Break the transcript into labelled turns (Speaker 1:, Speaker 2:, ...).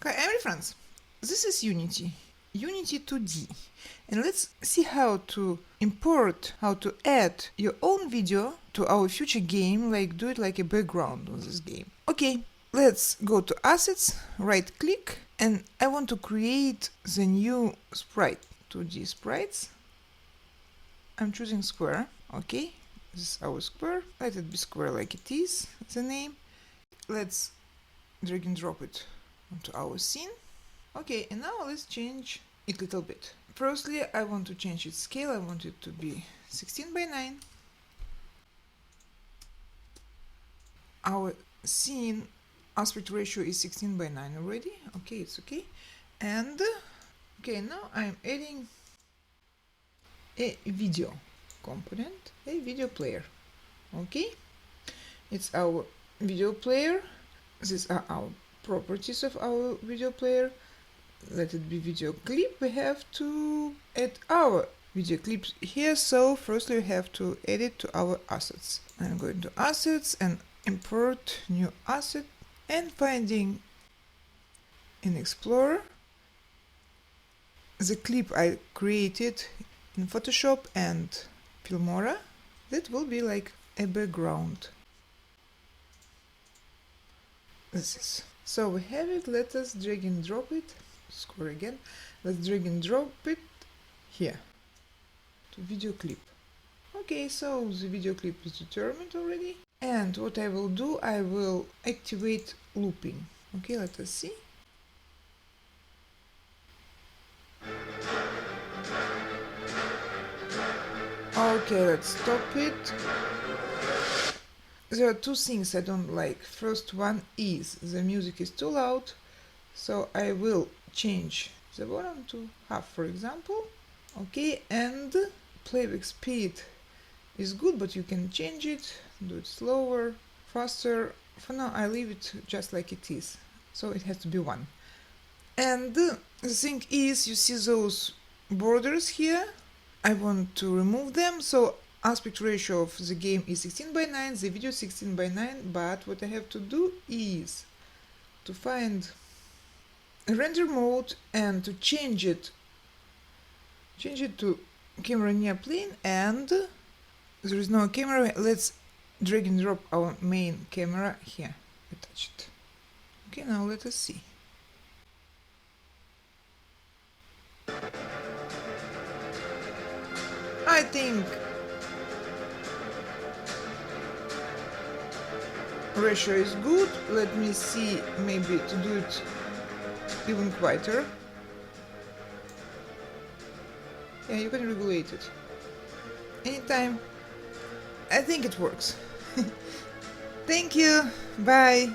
Speaker 1: Hi, I'm friends. This is Unity 2D, and let's see how to import, how to add your own video to our future game, like do it like a background on this game. Okay, let's go to assets, right click, and I want to create the new sprite, 2D sprites. I'm choosing square. Okay, this is our square. Let it be square like it is, the name. Let's drag and drop it onto our scene. Okay, and now let's change it a little bit. Firstly, I want to change its scale. I want it to be 16 by 9. Our scene aspect ratio is 16 by 9 already. Okay, it's okay. And okay, now I'm adding a video component, a video player. Okay, it's our video player. These are our properties of our video player. Let it be video clip. We have to add our video clips here, so firstly we have to add it to our assets. I'm going to assets and import new asset, and finding in Explorer the clip I created in Photoshop and Filmora. That will be like a background. This is. So we have it. Let us drag and drop it. Square again. Let's drag and drop it here to video clip. Okay, so the video clip is determined already. And what I will do, I will activate looping. Okay, let us see. Okay, let's stop it. There are two things I don't like. First one is the music is too loud, so I will change the volume to half, for example. Okay, and playback speed is good, but you can change it, do it slower, faster. For now I leave it just like it is, so it has to be 1. And the thing is, you see those borders here, I want to remove them. So aspect ratio of the game is 16 by 9, the video 16 by 9, but what I have to do is to find a render mode and to change it to camera near plane, and there is no camera. Let's drag and drop our main camera here, attach it. Okay, now let us see. I think ratio is good. Let me see, maybe to do it even quieter. Yeah, you can regulate it anytime. I think it works. Thank you. Bye.